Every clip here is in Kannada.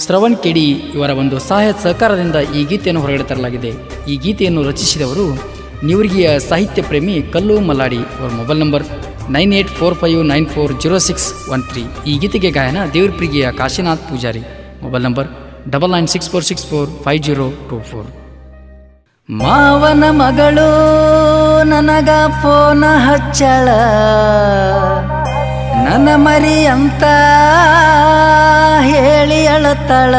ಶ್ರವಣ್ ಕೆಡಿ ಇವರ ಒಂದು ಸಹಾಯ ಸಹಕಾರದಿಂದ ಈ ಗೀತೆಯನ್ನು ಹೊರಗಡೆ ತರಲಾಗಿದೆ. ಈ ಗೀತೆಯನ್ನು ರಚಿಸಿದವರು ನ್ಯೂರ್ಗಿಯ ಸಾಹಿತ್ಯ ಪ್ರೇಮಿ ಕಲ್ಲು ಮಲ್ಲಾಡಿ. ಅವರ ಮೊಬೈಲ್ ನಂಬರ್ 9845940613. ಈ ಗೀತೆಗೆ ಗಾಯನ ದೇವ್ರಪ್ರಿಗೆಯ ಕಾಶಿನಾಥ್ ಪೂಜಾರಿ. Mobile number 9964645024. ಮಾವನ ಮಗಳು ನನಗ ಫೋನ ಹಚ್ಚಳ, ನನ್ನ ಮರಿ ಅಂತ ಹೇಳಿ ಅಳತಳ.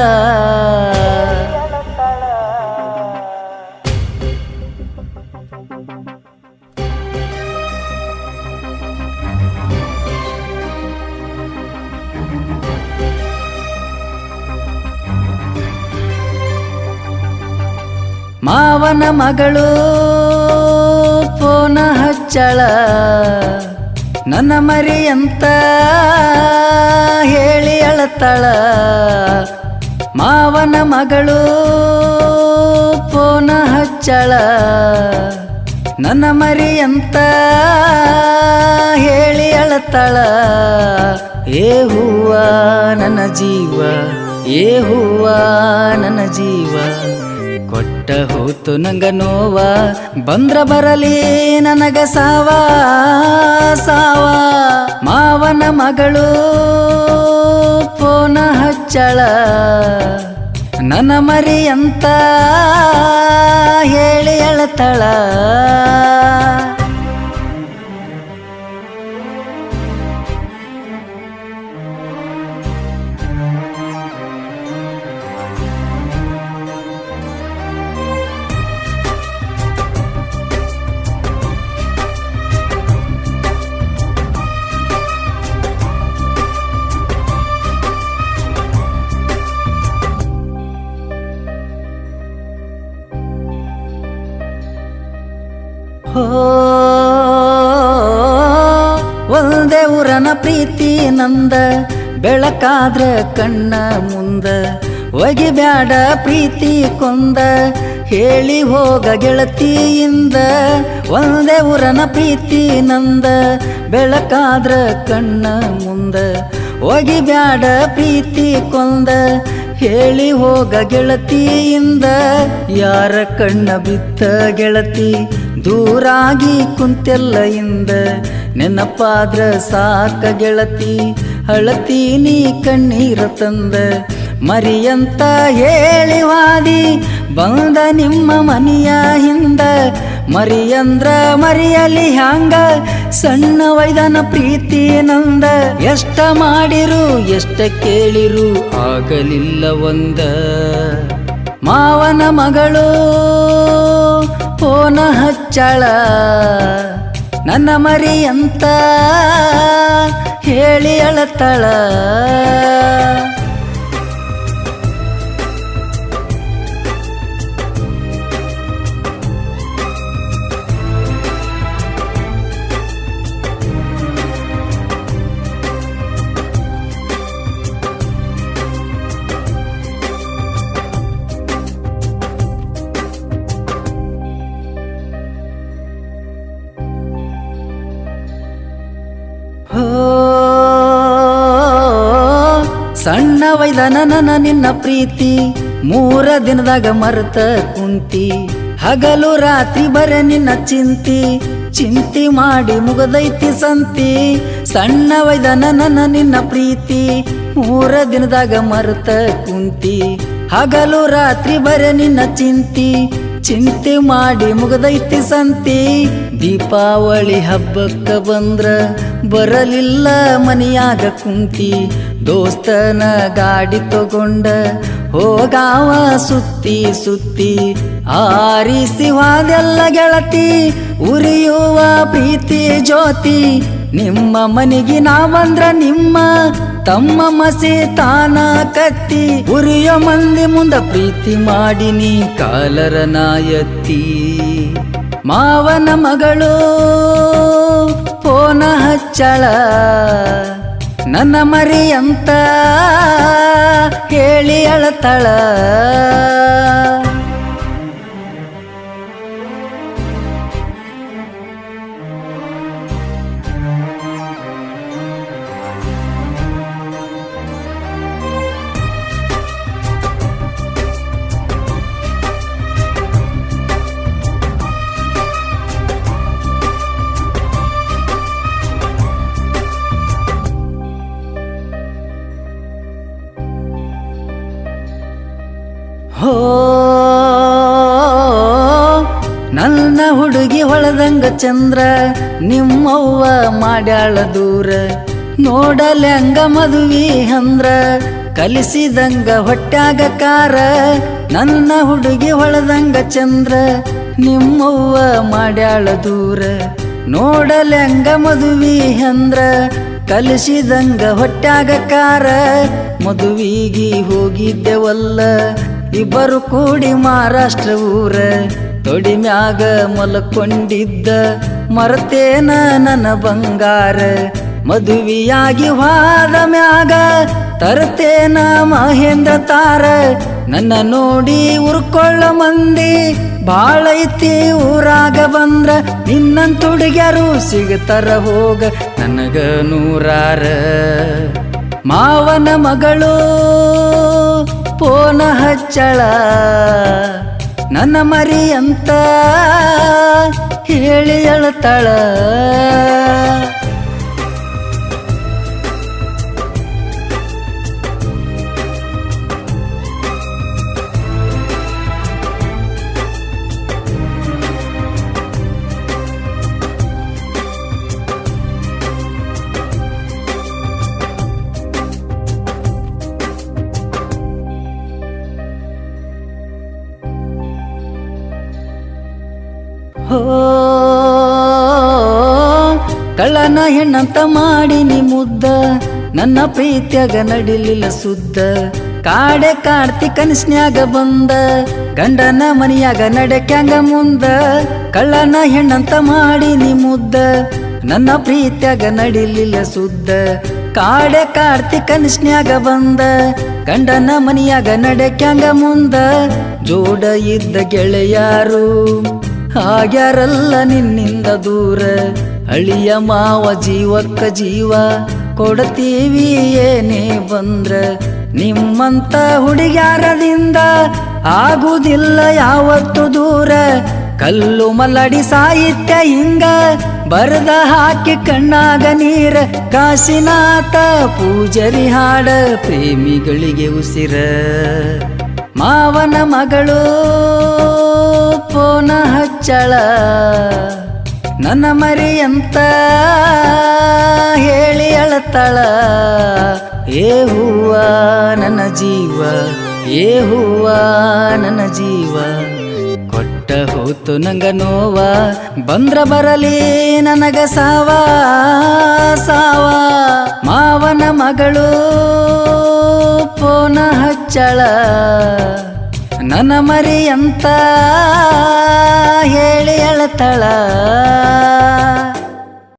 ಮಾವನ ಮಗಳು ಫೋನ ಹಚ್ಚಳ, ನನ್ನ ಮರಿ ಅಂತ ಹೇಳಿ ಅಳತಳ. ಮಾವನ ಮಗಳು ಫೋನ ಹಚ್ಚಳ, ನನ್ನ ಮರಿ ಅಂತ ಹೇಳಿ ಅಳತಳ. ಏ ಹೂವ ನನ್ನ ಜೀವ, ಏ ಹೂವ ನನ್ನ ಜೀವ, ಕೊಟ್ಟ ಹೋತು ನಂಗ ನೋವ, ಬಂದ್ರ ಬರಲಿ ನನಗ ಸಾವ ಸಾವ. ಮಾವನ ಮಗಳು ಫೋನ ಹಚ್ಚಳ, ನನ್ನ ಮರಿ ಅಂತ ಹೇಳಿ ಅಳತಳ. ಒಂದೇ ಊರನ ಪ್ರೀತಿ ನಂದ, ಬೆಳಕಾದ್ರ ಕಣ್ಣ ಮುಂದ, ಒಗಿಬ್ಯಾಡ ಪ್ರೀತಿ ಕೊಂದ, ಹೇಳಿ ಹೋಗ ಗೆಳತಿಯಿಂದ. ಒಂದೇ ಊರನ ಪ್ರೀತಿ ನಂದ, ಬೆಳಕಾದ್ರ ಕಣ್ಣ ಮುಂದ, ಒಗಿಬ್ಯಾಡ ಪ್ರೀತಿ ಕೊಂದ, ಹೇಳಿ ಹೋಗ ಗೆಳತಿಯಿಂದ. ಯಾರ ಕಣ್ಣ ಬಿತ್ತ ಗೆಳತಿ, ದೂರಾಗಿ ಕುಂತೆಲ್ಲ ಇಂದ, ನೆನಪಾದ್ರ ಸಾಕ ಗೆಳತಿ, ಅಳತೀನಿ ಕಣ್ಣೀರ ತಂದ. ಮರಿಯಂತ ಹೇಳಿ ವಾದಿ ಬಂದ ನಿಮ್ಮ ಮನೆಯ ಹಿಂದ, ಮರಿಯಂದ್ರ ಮರಿಯಲಿ ಹ್ಯಾಂಗ, ಸಣ್ಣ ವೈದನ ಪ್ರೀತಿ ನಂದ. ಎಷ್ಟ ಮಾಡಿರು ಎಷ್ಟ ಕೇಳಿರು ಆಗಲಿಲ್ಲ ಒಂದ. ಮಾವನ ಮಗಳು ಫೋನ ಹಚ್ಚಳ, ನನ್ನ ಮರಿ ಅಂತ ಹೇಳಿ ಅಳತಳ. ಸಣ್ಣ ವೈದನ ನನ್ನ ನಿನ್ನ ಪ್ರೀತಿ, 3 ದಿನದಾಗ ಮರೆತ ಕುಂತಿ, ಹಗಲು ರಾತ್ರಿ ಬರೆ ನಿನ್ನ ಚಿಂತಿ, ಚಿಂತಿ ಮಾಡಿ ಮುಗದೈತಿ ಸಂತಿ. ಸಣ್ಣ ವೈದನ ನನ್ನ ನಿನ್ನ ಪ್ರೀತಿ, 3 ದಿನದಾಗ ಮರೆತ ಕುಂತಿ, ಹಗಲು ರಾತ್ರಿ ಬರೆ ನಿನ್ನ ಚಿಂತಿ, ಚಿಂತೆ ಮಾಡಿ ಮುಗದೈತಿ ಸಂತಿ. ದೀಪಾವಳಿ ಹಬ್ಬಕ್ಕ ಬಂದ್ರ ಬರಲಿಲ್ಲ ಮನೆಯಾಗ ಕುಂತಿ, ದೋಸ್ತನ ಗಾಡಿ ತಗೊಂಡ ಹೋಗಾವ ಸುತ್ತಿ ಸುತ್ತಿ. ಆರಿಸಿ ವಾದೆಲ್ಲ ಗೆಳತಿ, ಉರಿಯುವ ಪ್ರೀತಿ ಜ್ಯೋತಿ, ನಿಮ್ಮ ಮನೆಗೆ ನಾವಂದ್ರ ನಿಮ್ಮ ತಮ್ಮ ಮಸಿ ತಾನ ಕತ್ತಿ. ಉರಿಯೋ ಮಂದಿ ಮುಂದ ಪ್ರೀತಿ ಮಾಡಿನಿ ಕಾಲರ ನಾಯತ್ತಿ. ಮಾವನ ಮಗಳು ಫೋನ ಹಚ್ಚಳ, ನನ್ನ ಮರಿ ಅಂತ ಹೇಳಿ ಅಳತಳ. ಹೋ ನನ್ನ ಹುಡುಗಿ ಹೊಳದಂಗ ಚಂದ್ರ ನಿಮ್ಮವ್ವ ಮಾಡ್ಯಾಳ ದೂರ ನೋಡಲ್ಯಂಗ ಮದುವೆ ಅಂದ್ರ ಕಲಿಸಿದಂಗ ಹೊಟ್ಯಾಗ ಕಾರ ನನ್ನ ಹುಡುಗಿ ಹೊಳದಂಗ ಚಂದ್ರ ನಿಮ್ಮವ್ವ ಮಾಡ್ಯಾಳ ದೂರ ನೋಡಲ್ಯಂಗ ಮದುವೆ ಅಂದ್ರ ಕಲಿಸಿದಂಗ ಹೊಟ್ಯಾಗ ಕಾರ ಮದುವಿಗಿ ಹೋಗಿದ್ದೆವಲ್ಲ ಇಬ್ಬರು ಕೂಡಿ ಮಹಾರಾಷ್ಟ್ರ ಊರ ತೊಡಿ ಮ್ಯಾಗ ಮಲ್ಕೊಂಡಿದ್ದ ಮರತೇನ ನನ್ನ ಬಂಗಾರ ಮದುವೆಯಾಗಿ ಹೋದ ಮ್ಯಾಗ ತರ್ತೇನ ಮಹೇಂದ್ರ ತಾರ ನನ್ನ ನೋಡಿ ಉರ್ಕೊಳ್ಳ ಮಂದಿ ಬಾಳ ಐತಿ ಊರಾಗ ಬಂದ್ರ ನಿನ್ನಂತ ಹುಡುಗ್ಯಾರು ಸಿಗ್ತಾರ ಹೋಗ ನನಗ ನೂರಾರ ಮಾವನ ಮಗಳು ಪೋನ ಹಚ್ಚಳ ನನ್ನ ಮರಿ ಅಂತ ಹೇಳಿ ಅಳತಾಳ ಹೋ ಕಳ್ಳನ ಹೆಣ್ಣಂತ ಮಾಡಿನಿ ಮುದ್ದ ನನ್ನ ಪ್ರೀತ್ಯಾಗ ನಡಿಲಿಲ್ಲ ಸುದ್ದ ಕಾಡೆ ಕಾಡ್ತಿ ಕನಸ್ನ್ಯಾಗ ಬಂದ ಗಂಡನ ಮನಿಯಾಗ ನಡಕ್ಯಾಂಗ ಮುಂದ ಕಳ್ಳನ ಹೆಣ್ಣಂತ ಮಾಡಿನಿ ಮುದ್ದ ನನ್ನ ಪ್ರೀತ್ಯಾಗ ನಡಿಲಿಲ್ಲ ಸುದ್ದ ಕಾಡೆ ಕಾಡ್ತಿ ಕನಸ್ನ್ಯಾಗ ಬಂದ ಗಂಡನ ಮನಿಯಾಗ ನಡಕ್ಯಾಂಗ ಮುಂದ ಜೋಡ ಇದ್ದ ಗೆಳೆಯಾರು ಆಗ್ಯಾರಲ್ಲ ನಿನ್ನಿಂದ ದೂರ ಅಳಿಯ ಮಾವ ಜೀವಕ್ಕ ಜೀವ ಕೊಡ್ತೀವಿ ಏನೇ ಬಂದ್ರ ನಿಮ್ಮಂತ ಹುಡುಗ್ಯಾರದಿಂದ ಆಗುವುದಿಲ್ಲ ಯಾವತ್ತು ದೂರ ಕಲ್ಲು ಮಲ್ಲಡಿ ಸಾಹಿತ್ಯ ಹಿಂಗ ಬರದ ಹಾಕಿ ಕಣ್ಣಾಗ ನೀರ ಕಾಶಿನಾಥ ಪೂಜರಿ ಹಾಡ ಪ್ರೇಮಿಗಳಿಗೆ ಉಸಿರ ಮಾವನ ಮಗಳು ಪೋನ ಹಚ್ಚಳ ನನ್ನ ಮರಿ ಅಂತ ಹೇಳಿ ಅಳತಾಳ ಏ ಹೂವ ನನ್ನ ಜೀವ ಏ ಹೂವ ನನ್ನ ಜೀವ ಕೊಟ್ಟ ಹೋತು ನಂಗ ನೋವ ಬಂದ್ರ ಬರಲಿ ನನಗ ಸಾವ ಸಾವ ಮಾವನ ಮಗಳು ಪೋನ ಹಚ್ಚಳ ನನ್ನ ಮರಿ ಅಂತ ಹೇಳಿ ಅಳತಾಳ